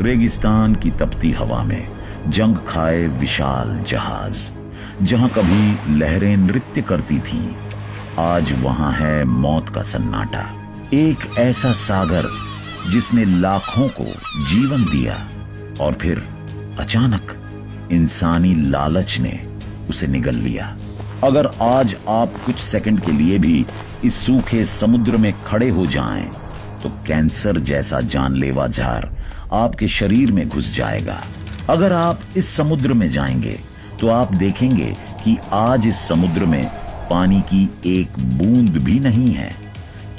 रेगिस्तान की तपती हवा में जंग खाए विशाल जहाज, जहां कभी लहरें नृत्य करती थीं, आज वहां है मौत का सन्नाटा। एक ऐसा सागर जिसने लाखों को जीवन दिया और फिर अचानक इंसानी लालच ने उसे निगल लिया। अगर आज आप कुछ सेकंड के लिए भी इस सूखे समुद्र में खड़े हो जाएं, तो कैंसर जैसा जानलेवा जार आपके शरीर में घुस जाएगा। अगर आप इस समुद्र में जाएंगे तो आप देखेंगे कि आज इस समुद्र में पानी की एक बूंद भी नहीं है।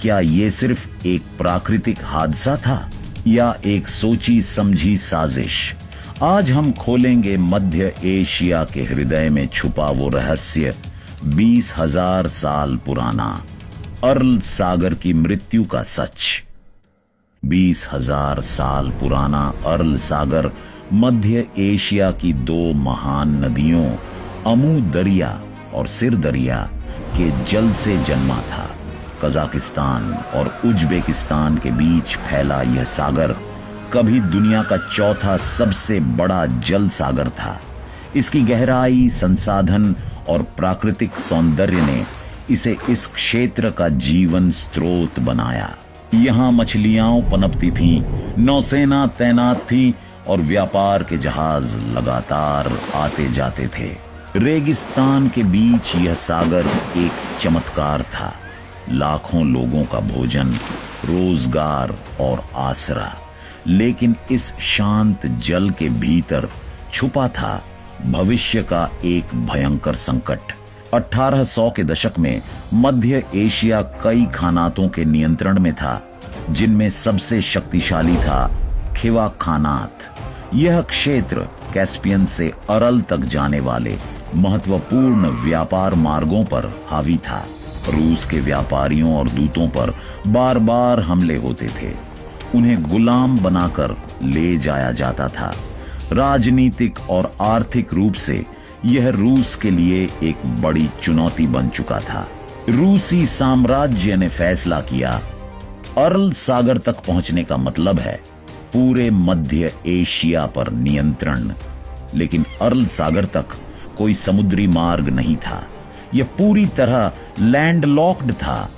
क्या ये सिर्फ एक प्राकृतिक हादसा था या एक सोची समझी साजिश? आज हम खोलेंगे मध्य एशिया के हृदय में छुपा वो रहस्य, 20,000 साल पुराना अरल सागर की मृत्यु का सच। 20,000 साल पुराना अरल सागर मध्य एशिया की दो महान नदियों अमू दरिया और सिर दरिया के जल से जन्मा था। कजाकिस्तान और उज्बेकिस्तान के बीच फैला यह सागर कभी दुनिया का चौथा सबसे बड़ा जल सागर था। इसकी गहराई, संसाधन और प्राकृतिक सौंदर्य ने इसे इस क्षेत्र का जीवन स्रोत बनाया। यहाँ मछलियां पनपती थीं, नौसेना तैनात थी और व्यापार के जहाज लगातार आते जाते थे। रेगिस्तान के बीच यह सागर एक चमत्कार था, लाखों लोगों का भोजन, रोजगार और आसरा। लेकिन इस शांत जल के भीतर छुपा था भविष्य का एक भयंकर संकट। 1800 के दशक में मध्य एशिया कई खानातों के नियंत्रण में था, जिनमें सबसे शक्तिशाली था खिवा खानात। यह क्षेत्र कैस्पियन से अरल तक जाने वाले महत्वपूर्ण व्यापार मार्गों पर हावी था। रूस के व्यापारियों और दूतों पर बार बार हमले होते थे। उन्हें गुलाम बनाकर ले जाया जाता था। राजनीतिक और आर्थिक रूप से यह रूस के लिए एक बड़ी चुनौती बन चुका था। रूसी साम्राज्य ने फैसला किया, अरल सागर तक पहुंचने का मतलब है पूरे मध्य एशिया पर नियंत्रण। लेकिन अरल सागर तक कोई समुद्री मार्ग नहीं था। यह पूरी तरह लैंडलॉक्ड था,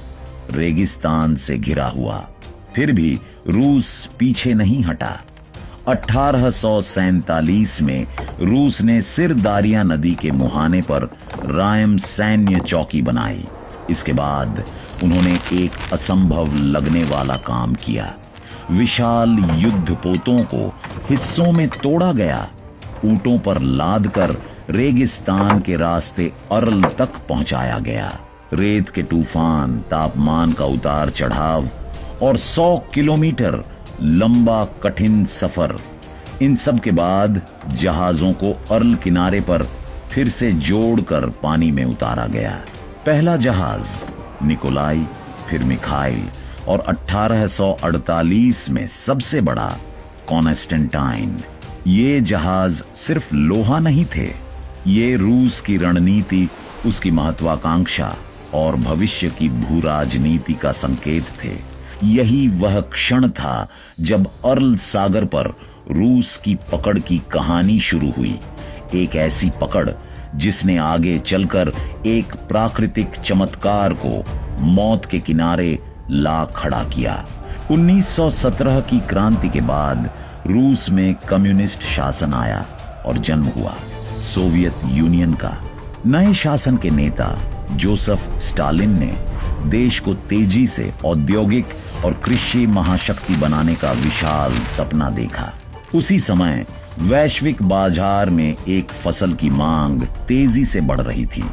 रेगिस्तान से घिरा हुआ। फिर भी रूस पीछे नहीं हटा। 1847 में रूस ने सिर दारिया नदी के मुहाने पर रायम सैन्य चौकी बनाई। इसके बाद उन्होंने एक असंभव लगने वाला काम किया। विशाल युद्धपोतों को हिस्सों में तोड़ा गया, ऊंटों पर लादकर रेगिस्तान के रास्ते अरल तक पहुंचाया गया। रेत के तूफान, तापमान का उतार चढ़ाव और 100 किलोमीटर लंबा कठिन सफर, इन सब के बाद जहाजों को अरल किनारे पर फिर से जोड़कर पानी में उतारा गया। पहला जहाज निकोलाई, फिर मिखाइल और 1848 में सबसे बड़ा कॉन्स्टेंटाइन। ये जहाज सिर्फ लोहा नहीं थे, ये रूस की रणनीति, उसकी महत्वाकांक्षा और भविष्य की भू राजनीति का संकेत थे। यही वह क्षण था जब अरल सागर पर रूस की पकड़ की कहानी शुरू हुई। एक ऐसी पकड़ जिसने आगे चलकर एक प्राकृतिक चमत्कार को मौत के किनारे ला खड़ा किया। 1917 की क्रांति के बाद रूस में कम्युनिस्ट शासन आया और जन्म हुआ सोवियत यूनियन का। नए शासन के नेता जोसेफ स्टालिन ने देश को तेजी से औद्योगिक और कृषि महाशक्ति बनाने का विशाल सपना देखा। उसी समय वैश्विक बाजार में एक फसल की मांग तेजी से बढ़ रही थी,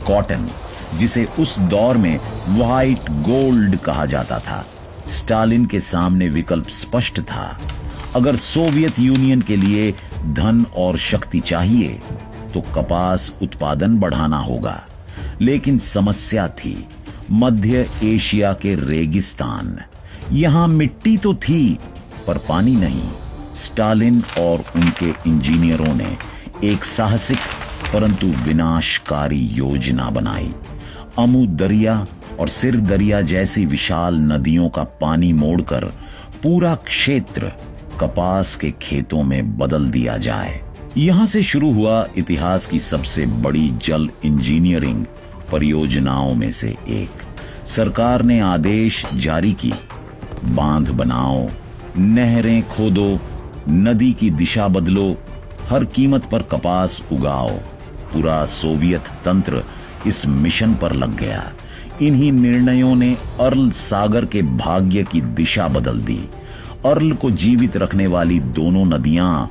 कॉटन, जिसे उस दौर में व्हाइट गोल्ड कहा जाता था। स्टालिन के सामने विकल्प स्पष्ट था। अगर सोवियत यूनियन के लिए धन और शक्ति चाहिए तो कपास उत्पादन बढ़ाना होगा। लेकिन समस्या थी मध्य एशिया के रेगिस्तान। यहां मिट्टी तो थी पर पानी नहीं। स्टालिन और उनके इंजीनियरों ने एक साहसिक परंतु विनाशकारी योजना बनाई। अमू दरिया और सिर दरिया जैसी विशाल नदियों का पानी मोड़कर पूरा क्षेत्र कपास के खेतों में बदल दिया जाए। यहां से शुरू हुआ इतिहास की सबसे बड़ी जल इंजीनियरिंग परियोजनाओं में से एक। सरकार ने आदेश जारी की, बांध बनाओ, नहरें खोदो, नदी की दिशा बदलो, हर कीमत पर कपास उगाओ। पूरा सोवियत तंत्र इस मिशन पर लग गया। इन्हीं निर्णयों ने अर्ल सागर के भाग्य की दिशा बदल दी। अर्ल को जीवित रखने वाली दोनों नदियां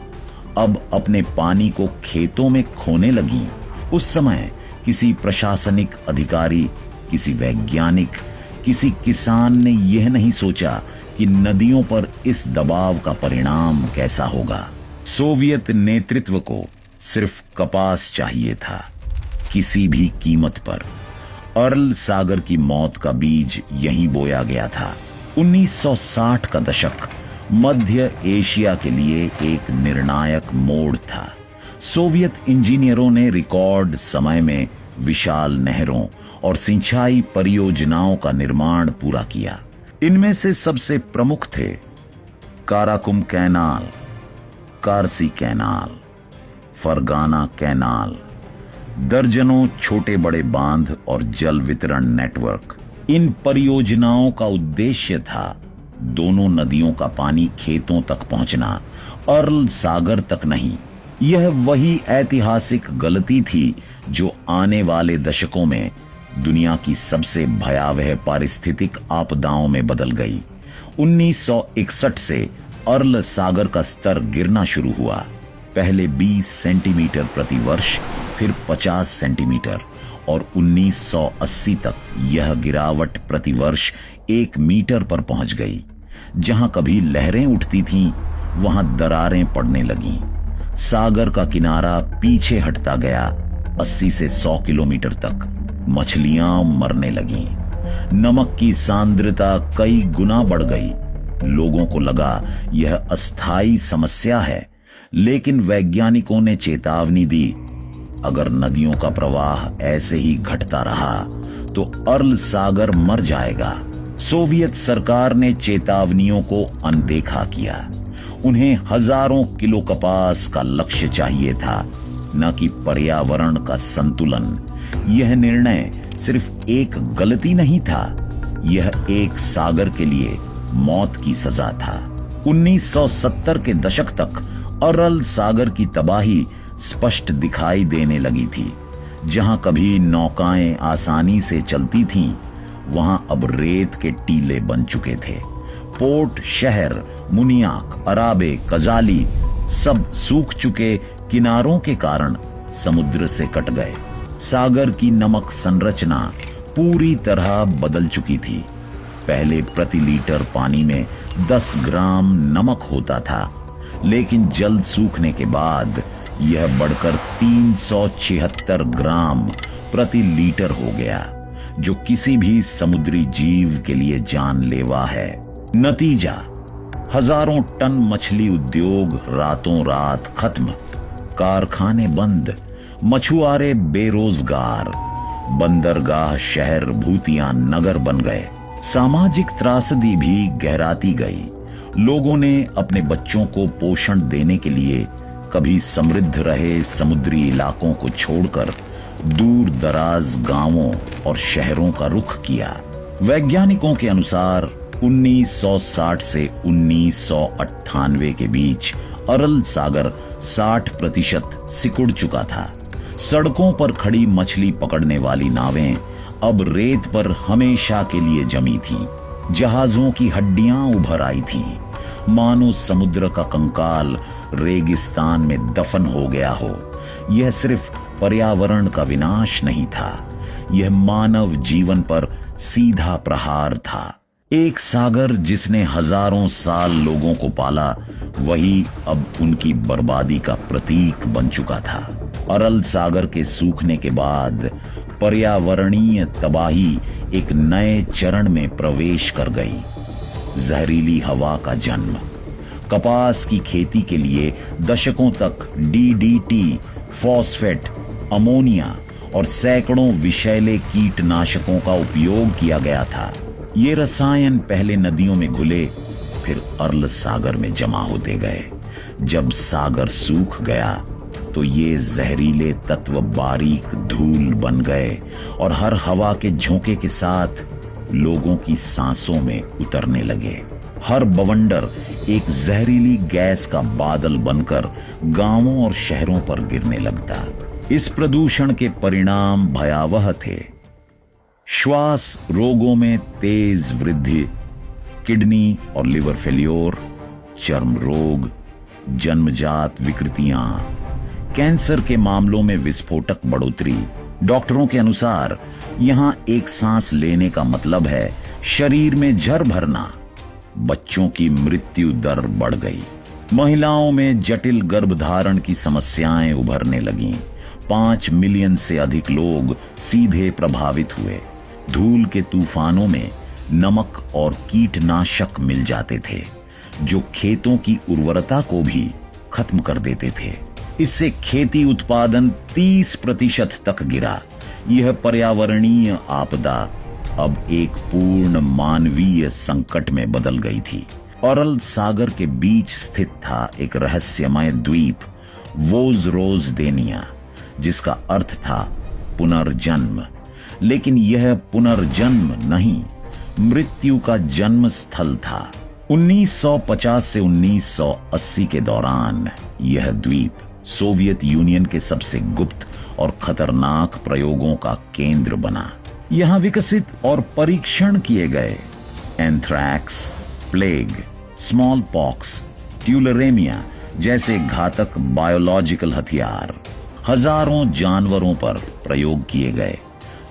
अब अपने पानी को खेतों में खोने लगी। उस समय किसी प्रशासनिक अधिकारी, किसी वैज्ञानिक, किसी किसान ने यह नहीं सोचा कि नदियों पर इस दबाव का परिणाम कैसा होगा। सोवियत नेतृत्व को सिर्फ कपास चाहिए था, किसी भी कीमत पर। अर्ल सागर की मौत का बीज यहीं बोया गया था। 1960 का दशक मध्य एशिया के लिए एक निर्णायक मोड़ था। सोवियत इंजीनियरों ने रिकॉर्ड समय में विशाल नहरों और सिंचाई परियोजनाओं का निर्माण पूरा किया। इनमें से सबसे प्रमुख थे Karakum canal, Karshi canal, Fergana canal, दर्जनों छोटे बड़े बांध और जल वितरण नेटवर्क। इन परियोजनाओं का उद्देश्य था दोनों नदियों का पानी खेतों तक पहुंचना, अर्ल सागर तक नहीं। यह वही ऐतिहासिक गलती थी जो आने वाले दशकों में दुनिया की सबसे भयावह पारिस्थितिक आपदाओं में बदल गई। 1961 से अर्ल सागर का स्तर गिरना शुरू हुआ। पहले 20 सेंटीमीटर प्रति वर्ष, फिर 50 सेंटीमीटर और 1980 तक यह गिरावट प्रति वर्ष 1 मीटर पर पहुंच गई। जहां कभी लहरें उठती थीं, वहां दरारें पड़ने लगीं। सागर का किनारा पीछे हटता गया। 80 से 100 किलोमीटर तक मछलियां मरने लगीं। नमक की सांद्रता कई गुना बढ़ गई। लोगों को लगा यह अस्थायी समस्या है, लेकिन वैज्ञानिकों ने चेतावनी दी, अगर नदियों का प्रवाह ऐसे ही घटता रहा तो अर्ल सागर मर जाएगा। सोवियत सरकार ने चेतावनियों को अनदेखा किया। उन्हें हजारों किलो कपास का लक्ष्य चाहिए था, न कि पर्यावरण का संतुलन। यह निर्णय सिर्फ एक गलती नहीं था, यह एक सागर के लिए मौत की सजा था। 1970 के दशक तक अर्ल सागर की तबाही स्पष्ट दिखाई देने लगी थी। जहां कभी नौकाएं आसानी से चलती थीं, वहां अब रेत के टीले बन चुके थे। पोर्ट शहर मुनियाक, अराबे, कजाली सब सूख चुके किनारों के कारण समुद्र से कट गए। सागर की नमक संरचना पूरी तरह बदल चुकी थी। पहले प्रति लीटर पानी में 10 ग्राम नमक होता था, लेकिन जल सूखने के बाद यह बढ़कर 376 ग्राम प्रति लीटर हो गया, जो किसी भी समुद्री जीव के लिए जानलेवा है। नतीजा, हजारों टन मछली उद्योग रातों रात खत्म, कारखाने बंद, मछुआरे बेरोजगार, बंदरगाह शहर भूतिया नगर बन गए। सामाजिक त्रासदी भी गहराती गई। लोगों ने अपने बच्चों को पोषण देने के लिए कभी समृद्ध रहे समुद्री इलाकों को छोड़कर दूर दराज गांवों और शहरों का रुख किया। वैज्ञानिकों के अनुसार 1960 से 1998 के बीच अर्ल सागर 60% सिकुड़ चुका था। सड़कों पर खड़ी मछली पकड़ने वाली नावें अब रेत पर हमेशा के लिए जमी थीं। जहाजों की हड्डियां उभर आई थीं, मानो समुद्र का कंकाल रेगिस्तान में दफन हो गया हो। यह सिर्फ पर्यावरण का विनाश नहीं था, यह मानव जीवन पर सीधा प्रहार था। एक सागर जिसने हजारों साल लोगों को पाला, वही अब उनकी बर्बादी का प्रतीक बन चुका था। अर्ल सागर के सूखने के बाद पर्यावरणीय तबाही एक नए चरण में प्रवेश कर गई। जहरीली हवा का जन्म, कपास की खेती के लिए दशकों तक डीडीटी, फॉस्फेट, अमोनिया और सैकड़ों विषैले कीटनाशकों का उपयोग किया गया था। ये रसायन पहले नदियों में घुले, फिर अर्ल सागर में जमा होते गए। जब सागर सूख गया तो ये जहरीले तत्व बारीक धूल बन गए और हर हवा के झोंके के साथ लोगों की सांसों में उतरने लगे। हर बवंडर एक जहरीली गैस का बादल बनकर गांवों और शहरों पर गिरने लगता। इस प्रदूषण के परिणाम भयावह थे। श्वास रोगों में तेज वृद्धि, किडनी और लिवर फेल्योर, चर्म रोग, जन्मजात विकृतियां, कैंसर के मामलों में विस्फोटक बढ़ोतरी। डॉक्टरों के अनुसार यहां एक सांस लेने का मतलब है शरीर में जर भरना। बच्चों की मृत्यु दर बढ़ गई। महिलाओं में जटिल गर्भधारण की समस्याएं उभरने लगीं। 5 मिलियन से अधिक लोग सीधे प्रभावित हुए। धूल के तूफानों में नमक और कीटनाशक मिल जाते थे जो खेतों की उर्वरता को भी खत्म कर देते थे। इससे खेती उत्पादन 30% तक गिरा। यह पर्यावरणीय आपदा अब एक पूर्ण मानवीय संकट में बदल गई थी। अरल सागर के बीच स्थित था एक रहस्यमय द्वीप, वोजरोजदेनिया, जिसका अर्थ था पुनर्जन्म। लेकिन यह पुनर्जन्म नहीं, मृत्यु का जन्म स्थल था। 1950 से 1980 के दौरान यह द्वीप सोवियत यूनियन के सबसे गुप्त और खतरनाक प्रयोगों का केंद्र बना। यहां विकसित और परीक्षण किए गए एंथ्रैक्स, प्लेग, स्मॉल पॉक्स, ट्यूलरेमिया जैसे घातक बायोलॉजिकल हथियार हजारों जानवरों पर प्रयोग किए गए।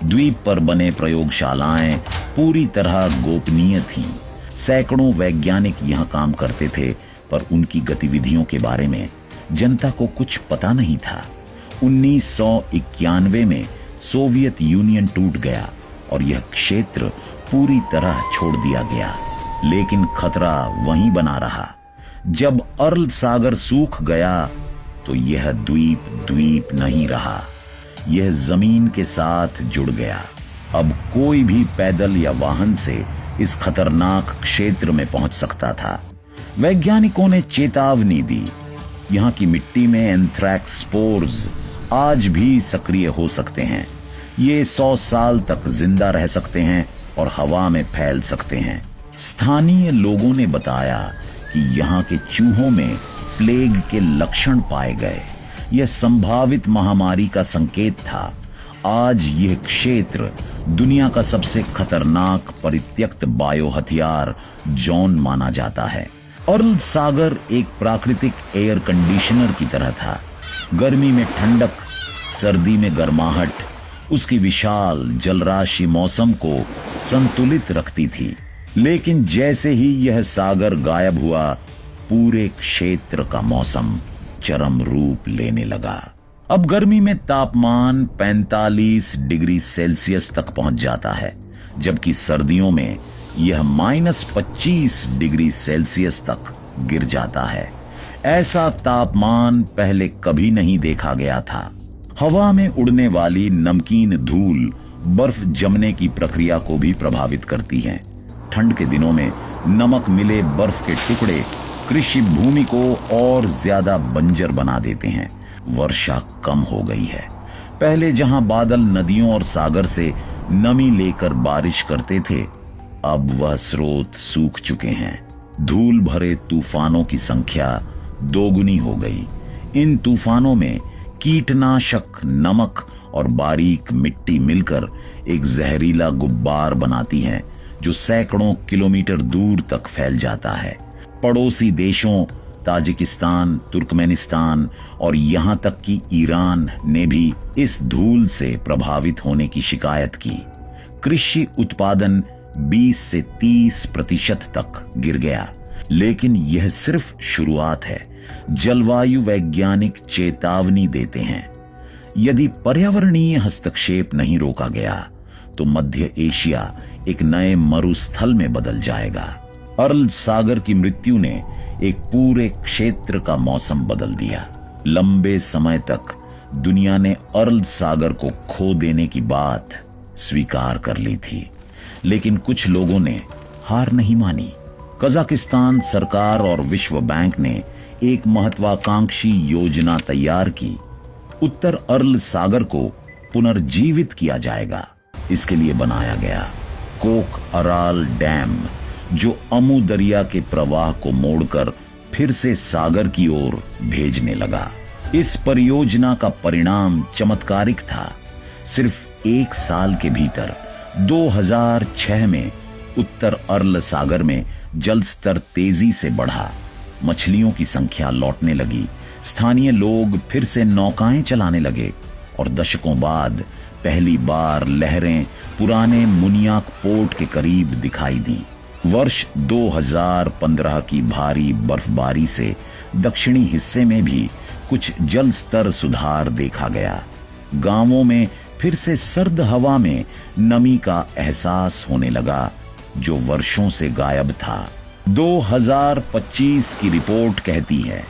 द्वीप पर बने प्रयोगशालाएं पूरी तरह गोपनीय थीं। सैकड़ों वैज्ञानिक यहां काम करते थे, पर उनकी गतिविधियों के बारे में जनता को कुछ पता नहीं था। 1991 में सोवियत यूनियन टूट गया और यह क्षेत्र पूरी तरह छोड़ दिया गया, लेकिन खतरा वहीं बना रहा। जब अर्ल सागर सूख गया तो यह द्वीप नहीं रहा, यह जमीन के साथ जुड़ गया। अब कोई भी पैदल या वाहन से इस खतरनाक क्षेत्र में पहुंच सकता था। वैज्ञानिकों ने चेतावनी दी, यहां की मिट्टी में एंथ्रैक्स स्पोर्स आज भी सक्रिय हो सकते हैं। ये 100 साल तक जिंदा रह सकते हैं और हवा में फैल सकते हैं। स्थानीय लोगों ने बताया कि यहाँ के चूहों में प्लेग के लक्षण पाए गए। यह संभावित महामारी का संकेत था। आज यह क्षेत्र दुनिया का सबसे खतरनाक परित्यक्त बायो हथियार जोन माना जाता है। अर्ल सागर एक प्राकृतिक एयर कंडीशनर की तरह था। गर्मी में ठंडक, सर्दी में गर्माहट, उसकी विशाल जलराशि मौसम को संतुलित रखती थी। लेकिन जैसे ही यह सागर गायब हुआ, पूरे क्षेत्र का मौसम चरम रूप लेने लगा। अब गर्मी में तापमान 45 डिग्री सेल्सियस तक पहुंच जाता है, जबकि सर्दियों में यह -25 डिग्री सेल्सियस तक गिर जाता है। ऐसा तापमान पहले कभी नहीं देखा गया था। हवा में उड़ने वाली नमकीन धूल बर्फ जमने की प्रक्रिया को भी प्रभावित करती है। ठंड के दिनों में नमक मिले बर्फ के टुकड़े कृषि भूमि को और ज्यादा बंजर बना देते हैं। वर्षा कम हो गई है। पहले जहां बादल नदियों और सागर से नमी लेकर बारिश करते थे, अब वह स्रोत सूख चुके हैं। धूल भरे तूफानों की संख्या दोगुनी हो गई। इन तूफानों में कीटनाशक, नमक और बारीक मिट्टी मिलकर एक जहरीला गुब्बार बनाती हैं जो सैकड़ों किलोमीटर दूर तक फैल जाता है। पड़ोसी देशों ताजिकिस्तान, तुर्कमेनिस्तान और यहां तक कि ईरान ने भी इस धूल से प्रभावित होने की शिकायत की। कृषि उत्पादन 20 से 30% तक गिर गया। लेकिन यह सिर्फ शुरुआत है। जलवायु वैज्ञानिक चेतावनी देते हैं, यदि पर्यावरणीय हस्तक्षेप नहीं रोका गया तो मध्य एशिया एक नए मरुस्थल में बदल जाएगा। अर्ल सागर की मृत्यु ने एक पूरे क्षेत्र का मौसम बदल दिया। लंबे समय तक दुनिया ने अर्ल सागर को खो देने की बात स्वीकार कर ली थी, लेकिन कुछ लोगों ने हार नहीं मानी। कजाकिस्तान सरकार और विश्व बैंक ने एक महत्वाकांक्षी योजना तैयार की। उत्तर अर्ल सागर को पुनर्जीवित किया जाएगा। इसके लिए बनाया गया कोक अराल डैम, जो अमू दरिया के प्रवाह को मोड़कर फिर से सागर की ओर भेजने लगा। इस परियोजना का परिणाम चमत्कारिक था। सिर्फ 1 साल के भीतर 2006 में उत्तर अर्ल सागर में जल स्तर तेजी से बढ़ा। मछलियों की संख्या लौटने लगी। स्थानीय लोग फिर से नौकाएं चलाने लगे और दशकों बाद पहली बार लहरें पुराने मुनियाक पोर्ट के करीब दिखाई दी। वर्ष 2015 की भारी बर्फबारी से दक्षिणी हिस्से में भी कुछ जल स्तर सुधार देखा गया। गांवों में फिर से सर्द हवा में नमी का एहसास होने लगा, जो वर्षों से गायब था। 2025 की रिपोर्ट कहती है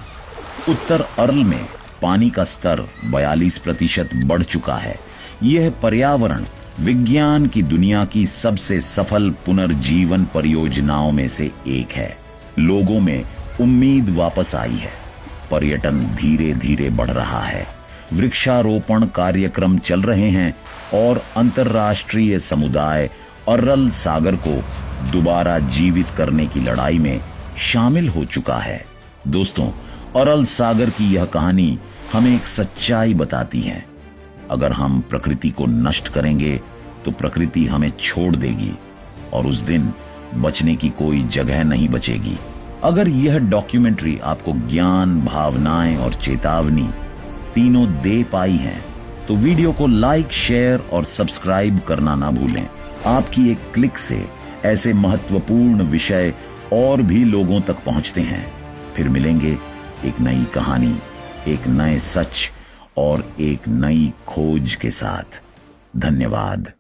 उत्तर अर्ल में पानी का स्तर 42% बढ़ चुका है। यह पर्यावरण विज्ञान की दुनिया की सबसे सफल पुनर्जीवन परियोजनाओं में से एक है। लोगों में उम्मीद वापस आई है। पर्यटन धीरे धीरे बढ़ रहा है। वृक्षारोपण कार्यक्रम चल रहे हैं और अंतर्राष्ट्रीय समुदाय अर्ल सागर को दोबारा जीवित करने की लड़ाई में शामिल हो चुका है। दोस्तों, अर्ल सागर की यह कहानी हमें एक सच्चाई बताती है। अगर हम प्रकृति को नष्ट करेंगे तो प्रकृति हमें छोड़ देगी और उस दिन बचने की कोई जगह नहीं बचेगी। अगर यह डॉक्यूमेंट्री आपको ज्ञान, भावनाएं और चेतावनी तीनों दे पाई है तो वीडियो को लाइक, शेयर और सब्सक्राइब करना ना भूलें। आपकी एक क्लिक से ऐसे महत्वपूर्ण विषय और भी लोगों तक पहुंचते हैं। फिर मिलेंगे एक नई कहानी, एक नए सच और एक नई खोज के साथ। धन्यवाद।